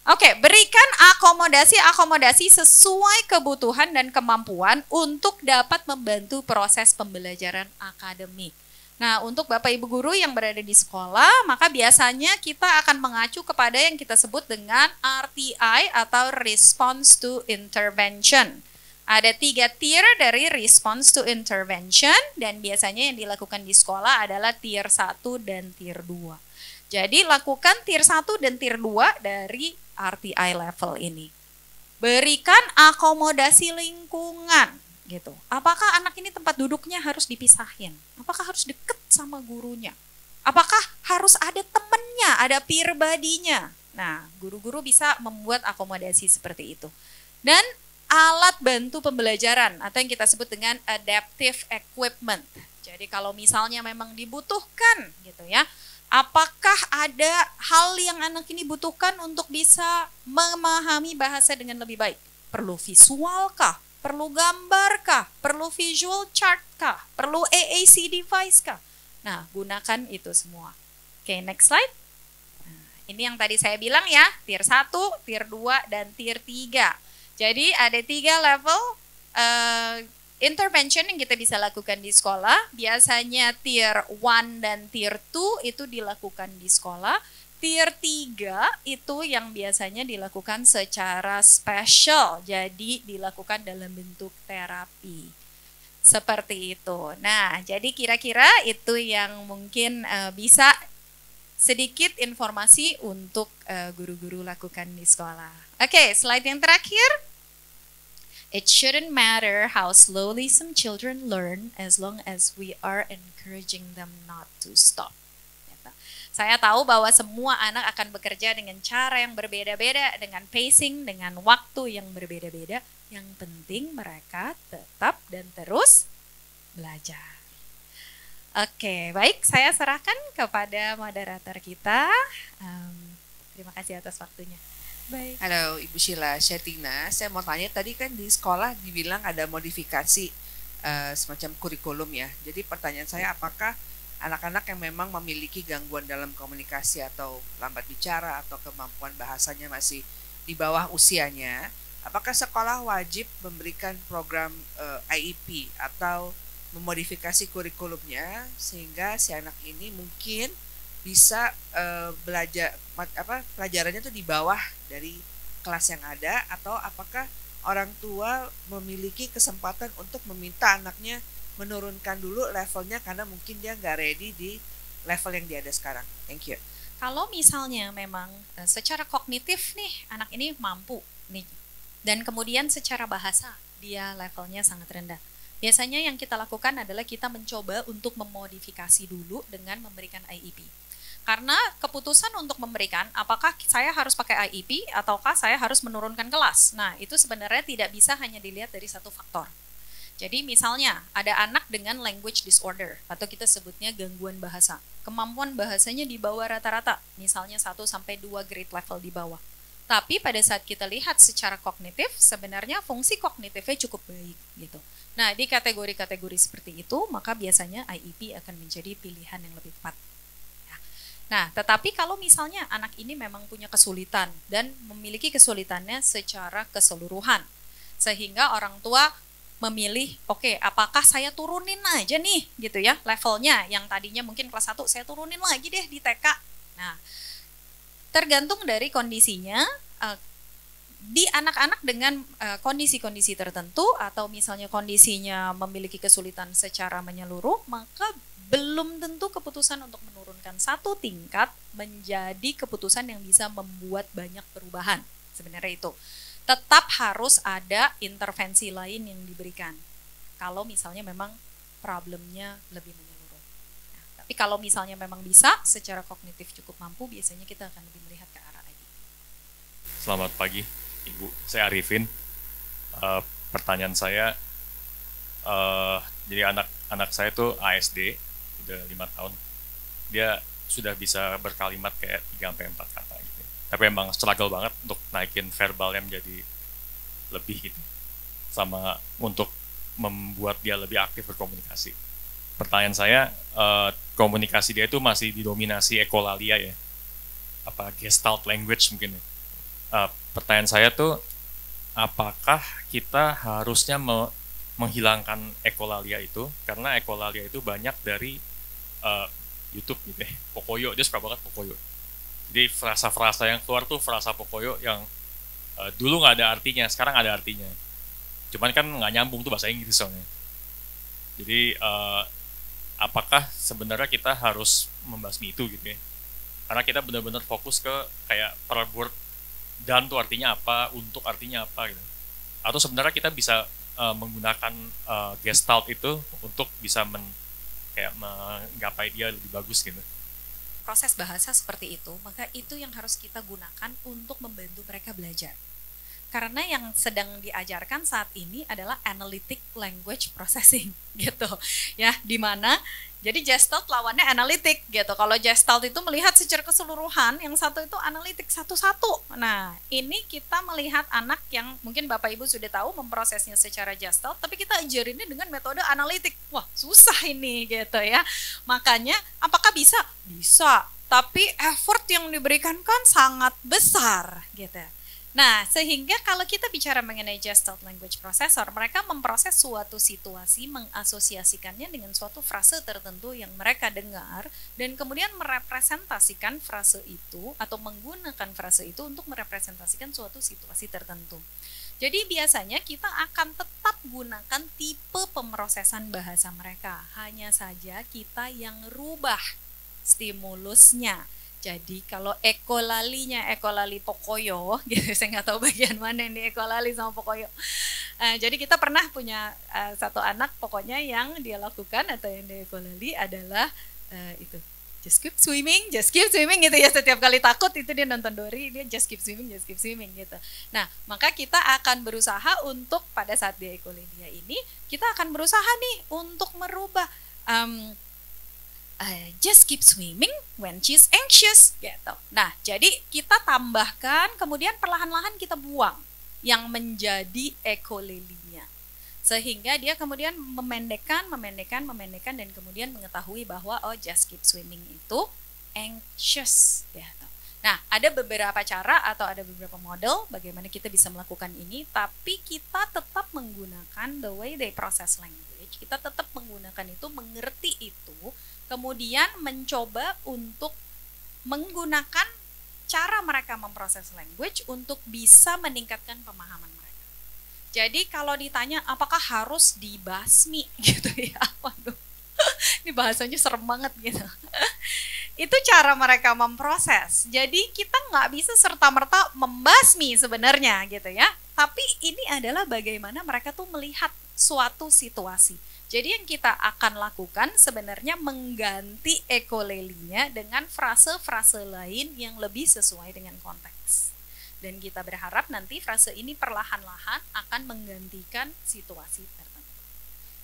Oke, berikan akomodasi sesuai kebutuhan dan kemampuan untuk dapat membantu proses pembelajaran akademik. Nah, untuk Bapak Ibu guru yang berada di sekolah, maka biasanya kita akan mengacu kepada yang kita sebut dengan RTI atau Response to Intervention. Ada 3 tier dari Response to Intervention dan biasanya yang dilakukan di sekolah adalah tier 1 dan tier 2. Jadi lakukan tier 1 dan tier 2 dari RTI level ini. Berikan akomodasi lingkungan gitu. Apakah anak ini tempat duduknya harus dipisahin? Apakah harus deket sama gurunya? Apakah harus ada temennya, ada peer buddy-nya? Nah, guru-guru bisa membuat akomodasi seperti itu. Dan alat bantu pembelajaran atau yang kita sebut dengan adaptive equipment. Jadi kalau misalnya memang dibutuhkan gitu ya, apakah ada hal yang anak ini butuhkan untuk bisa memahami bahasa dengan lebih baik? Perlu visual kah? Perlu gambar kah? Perlu visual chart kah? Perlu AAC device kah? Nah, gunakan itu semua. Oke, next slide. Nah, ini yang tadi saya bilang ya, tier 1, tier 2, dan tier 3. Jadi ada 3 level intervention yang kita bisa lakukan di sekolah. Biasanya tier 1 dan tier 2 itu dilakukan di sekolah. Tier 3 itu yang biasanya dilakukan secara spesial, jadi dilakukan dalam bentuk terapi. Seperti itu. Nah, jadi kira-kira itu yang mungkin bisa sedikit informasi untuk guru-guru lakukan di sekolah. Oke, slide yang terakhir. It shouldn't matter how slowly some children learn as long as we are encouraging them not to stop. Saya tahu bahwa semua anak akan bekerja dengan cara yang berbeda-beda, dengan pacing, dengan waktu yang berbeda-beda. Yang penting mereka tetap dan terus belajar. Oke, baik, saya serahkan kepada moderator kita. Terima kasih atas waktunya. Baik. Halo Ibu Sheila, saya Tina. Saya mau tanya, tadi kan di sekolah dibilang ada modifikasi semacam kurikulum ya. Jadi pertanyaan saya, apakah anak-anak yang memang memiliki gangguan dalam komunikasi atau lambat bicara atau kemampuan bahasanya masih di bawah usianya, apakah sekolah wajib memberikan program IEP atau memodifikasi kurikulumnya sehingga si anak ini mungkin bisa belajar pelajarannya tuh di bawah dari kelas yang ada, atau apakah orang tua memiliki kesempatan untuk meminta anaknya menurunkan dulu levelnya karena mungkin dia nggak ready di level yang dia ada sekarang. Thank you. Kalau misalnya memang secara kognitif nih anak ini mampu nih, dan kemudian secara bahasa dia levelnya sangat rendah, biasanya yang kita lakukan adalah kita mencoba untuk memodifikasi dulu dengan memberikan IEP. Karena keputusan untuk memberikan apakah saya harus pakai IEP ataukah saya harus menurunkan kelas. Nah, itu sebenarnya tidak bisa hanya dilihat dari satu faktor. Jadi misalnya ada anak dengan language disorder atau kita sebutnya gangguan bahasa. Kemampuan bahasanya di bawah rata-rata, misalnya 1 sampai 2 grade level di bawah. Tapi pada saat kita lihat secara kognitif, sebenarnya fungsi kognitifnya cukup baik gitu. Nah, di kategori-kategori seperti itu, maka biasanya IEP akan menjadi pilihan yang lebih tepat. Nah, tetapi kalau misalnya anak ini memang punya kesulitan dan memiliki kesulitannya secara keseluruhan, sehingga orang tua memilih, oke, apakah saya turunin aja nih, gitu ya, levelnya, yang tadinya mungkin kelas 1, saya turunin lagi deh di TK. Nah, tergantung dari kondisinya, di anak-anak dengan kondisi-kondisi tertentu, atau misalnya kondisinya memiliki kesulitan secara menyeluruh, maka belum tentu keputusan untuk menurunkan satu tingkat menjadi keputusan yang bisa membuat banyak perubahan. Sebenarnya itu tetap harus ada intervensi lain yang diberikan kalau misalnya memang problemnya lebih menyeluruh. Nah, tapi kalau misalnya memang bisa secara kognitif cukup mampu, biasanya kita akan lebih melihat ke arah IEP. Selamat pagi Ibu, saya Arifin. Pertanyaan saya, jadi anak saya tuh ASD, udah 5 tahun. Dia sudah bisa berkalimat kayak 3-4 kata gitu. Tapi emang struggle banget untuk naikin verbalnya menjadi lebih gitu. Sama untuk membuat dia lebih aktif berkomunikasi. Pertanyaan saya, komunikasi dia itu masih didominasi ekolalia ya? Apa gestalt language mungkin ya? Pertanyaan saya tuh, apakah kita harusnya menghilangkan ekolalia itu? Karena ekolalia itu banyak dari YouTube gitu ya, Pocoyo, dia suka banget Pocoyo. Jadi frasa-frasa yang keluar tuh frasa Pocoyo yang dulu nggak ada artinya, sekarang ada artinya. Cuman kan nggak nyambung tuh bahasa Inggris soalnya. Jadi apakah sebenarnya kita harus membasmi itu gitu ya? Karena kita benar-benar fokus ke kayak per word, dan tuh artinya apa, untuk artinya apa gitu. Atau sebenarnya kita bisa menggunakan gestalt itu untuk bisa kayak menggapai dia lebih bagus gitu. Proses bahasa seperti itu, maka itu yang harus kita gunakan untuk membantu mereka belajar. Karena yang sedang diajarkan saat ini adalah analytic language processing gitu ya, dimana jadi gestalt lawannya analitik gitu. Kalau gestalt itu melihat secara keseluruhan, yang satu itu analitik satu-satu. Nah, ini kita melihat anak yang mungkin Bapak Ibu sudah tahu memprosesnya secara gestalt, tapi kita ajarinnya dengan metode analitik. Wah, susah ini gitu ya. Makanya apakah bisa? Bisa, tapi effort yang diberikan kan sangat besar gitu. Nah, sehingga kalau kita bicara mengenai Gestalt Language Processor, mereka memproses suatu situasi, mengasosiasikannya dengan suatu frase tertentu yang mereka dengar, dan kemudian merepresentasikan frase itu, atau menggunakan frase itu untuk merepresentasikan suatu situasi tertentu. Jadi biasanya kita akan tetap gunakan tipe pemrosesan bahasa mereka, hanya saja kita yang rubah stimulusnya. Jadi kalau ekolalinya ekolali pokoyo, gitu, saya nggak tahu bagian mana ini ekolali sama pokoyo. Jadi kita pernah punya satu anak pokoknya yang dia lakukan atau yang dia ekolali adalah itu just keep swimming gitu ya, setiap kali takut itu dia nonton Dory, dia just keep swimming gitu. Nah, maka kita akan berusaha untuk pada saat dia ekolali ini, kita akan berusaha nih untuk merubah just keep swimming when she's anxious gitu. Nah, jadi kita tambahkan, kemudian perlahan-lahan kita buang yang menjadi ekolalinya, sehingga dia kemudian memendekkan dan kemudian mengetahui bahwa oh just keep swimming itu anxious gitu. Nah, ada beberapa cara atau ada beberapa model bagaimana kita bisa melakukan ini, tapi kita tetap menggunakan the way they process language. Kita tetap menggunakan itu, mengerti itu, kemudian mencoba untuk menggunakan cara mereka memproses language untuk bisa meningkatkan pemahaman mereka. Jadi kalau ditanya apakah harus dibasmi gitu ya, waduh, ini bahasanya serem banget gitu. Itu cara mereka memproses. Jadi kita nggak bisa serta-merta membasmi sebenarnya gitu ya. Tapi ini adalah bagaimana mereka tuh melihat suatu situasi. Jadi yang kita akan lakukan sebenarnya mengganti ekolalinya dengan frase-frase lain yang lebih sesuai dengan konteks. Dan kita berharap nanti frase ini perlahan-lahan akan menggantikan situasi tertentu.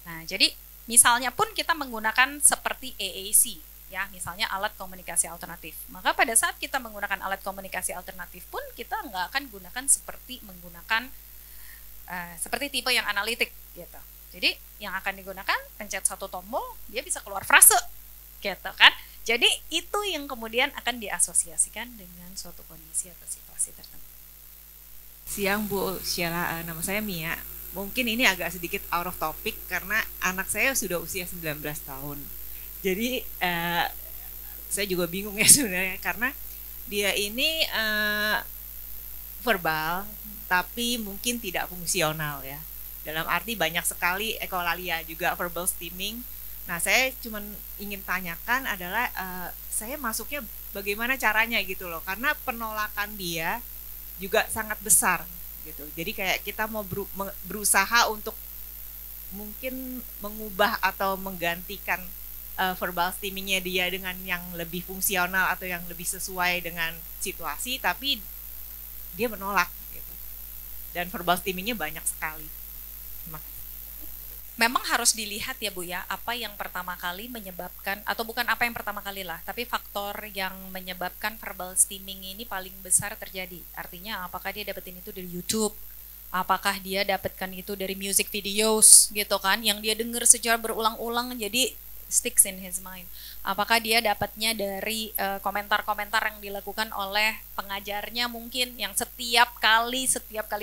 Nah, jadi misalnya pun kita menggunakan seperti AAC, ya, misalnya alat komunikasi alternatif. Maka pada saat kita menggunakan alat komunikasi alternatif pun kita nggak akan gunakan seperti menggunakan seperti tipe yang analitik gitu. Jadi yang akan digunakan pencet satu tombol, dia bisa keluar frase gitu kan. Jadi itu yang kemudian akan diasosiasikan dengan suatu kondisi atau situasi tertentu. Siang Bu Sheila, nama saya Mia. Mungkin ini agak sedikit out of topic karena anak saya sudah usia 19 tahun. Jadi saya juga bingung ya sebenarnya, karena dia ini verbal tapi mungkin tidak fungsional ya. Dalam arti banyak sekali ekolalia juga verbal stimming. Nah, saya cuma ingin tanyakan adalah saya masuknya bagaimana caranya gitu loh, karena penolakan dia juga sangat besar gitu. Jadi kayak kita mau berusaha untuk mungkin mengubah atau menggantikan verbal stimmingnya dia dengan yang lebih fungsional atau yang lebih sesuai dengan situasi, tapi dia menolak gitu. Dan verbal stimmingnya banyak sekali. Terima kasih. Memang harus dilihat ya Bu ya, apa yang pertama kali menyebabkan, atau bukan apa yang pertama kali lah, tapi faktor yang menyebabkan verbal stimming ini paling besar terjadi. Artinya apakah dia dapetin itu dari YouTube, apakah dia dapatkan itu dari music videos gitu kan, yang dia dengar secara berulang-ulang jadi sticks in his mind. Apakah dia dapatnya dari komentar-komentar yang dilakukan oleh pengajarnya mungkin, yang setiap kali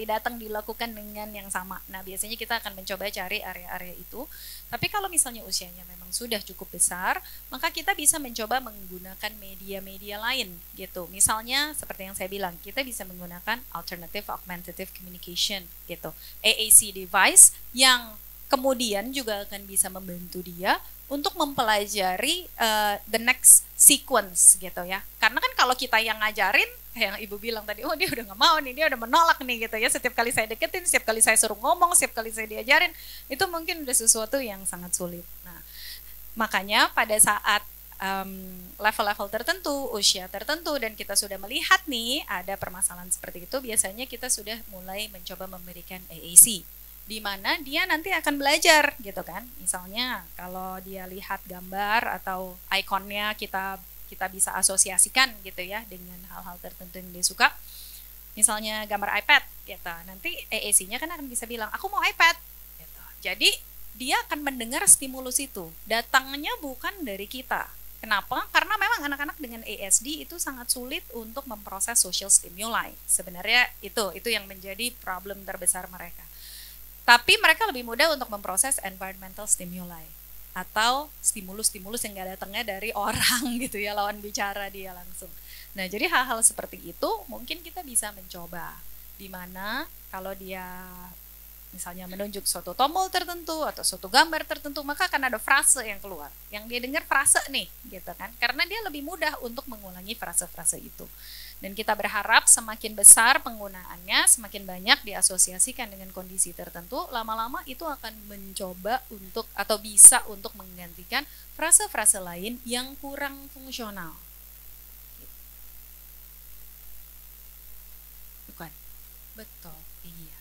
datang dilakukan dengan yang sama. Nah, biasanya kita akan mencoba cari area-area itu. Tapi kalau misalnya usianya memang sudah cukup besar, maka kita bisa mencoba menggunakan media-media lain gitu. Misalnya seperti yang saya bilang, kita bisa menggunakan Alternative Augmentative Communication gitu, AAC device, yang kemudian juga akan bisa membantu dia untuk mempelajari the next sequence gitu ya. Karena kan kalau kita yang ngajarin, kayak yang Ibu bilang tadi, oh dia udah gak mau nih, dia udah menolak nih gitu ya. Setiap kali saya deketin, setiap kali saya suruh ngomong, setiap kali saya diajarin, itu mungkin udah sesuatu yang sangat sulit. Nah, makanya pada saat level-level tertentu, usia tertentu, dan kita sudah melihat nih ada permasalahan seperti itu, biasanya kita sudah mulai mencoba memberikan AAC, di mana dia nanti akan belajar gitu kan. Misalnya kalau dia lihat gambar atau ikonnya kita bisa asosiasikan gitu ya dengan hal-hal tertentu yang dia suka. Misalnya gambar iPad gitu. Nanti AAC-nya kan akan bisa bilang, aku mau iPad gitu. Jadi dia akan mendengar stimulus itu. Datangnya bukan dari kita. Kenapa? Karena memang anak-anak dengan ASD itu sangat sulit untuk memproses social stimuli. Sebenarnya itu yang menjadi problem terbesar mereka. Tapi mereka lebih mudah untuk memproses environmental stimuli atau stimulus-stimulus yang gak datangnya dari orang gitu ya, lawan bicara dia langsung. Nah, jadi hal-hal seperti itu mungkin kita bisa mencoba, dimana kalau dia misalnya menunjuk suatu tombol tertentu atau suatu gambar tertentu, maka akan ada frase yang keluar. Yang dia dengar frase nih, gitu kan? Karena dia lebih mudah untuk mengulangi frase-frase itu. Dan kita berharap semakin besar penggunaannya, semakin banyak diasosiasikan dengan kondisi tertentu, lama-lama itu akan mencoba untuk atau bisa untuk menggantikan frase-frase lain yang kurang fungsional. Bukan? Betul, iya.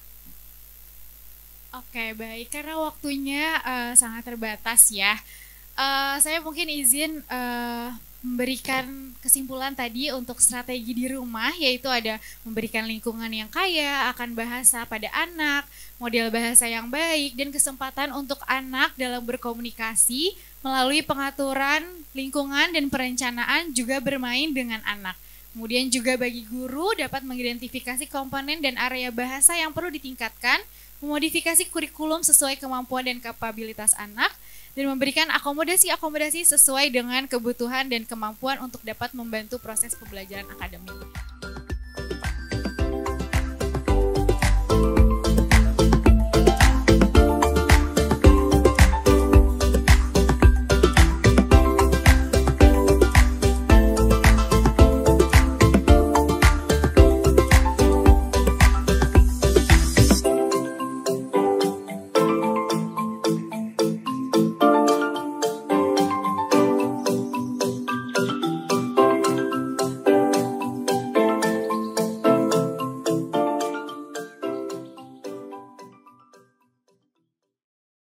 Oke, baik. Karena waktunya sangat terbatas ya. Saya mungkin izin memberikan kesimpulan tadi untuk strategi di rumah, yaitu ada memberikan lingkungan yang kaya akan bahasa pada anak, model bahasa yang baik, dan kesempatan untuk anak dalam berkomunikasi melalui pengaturan lingkungan dan perencanaan juga bermain dengan anak. Kemudian juga bagi guru dapat mengidentifikasi komponen dan area bahasa yang perlu ditingkatkan, memodifikasi kurikulum sesuai kemampuan dan kapabilitas anak, dan memberikan akomodasi-akomodasi sesuai dengan kebutuhan dan kemampuan untuk dapat membantu proses pembelajaran akademik.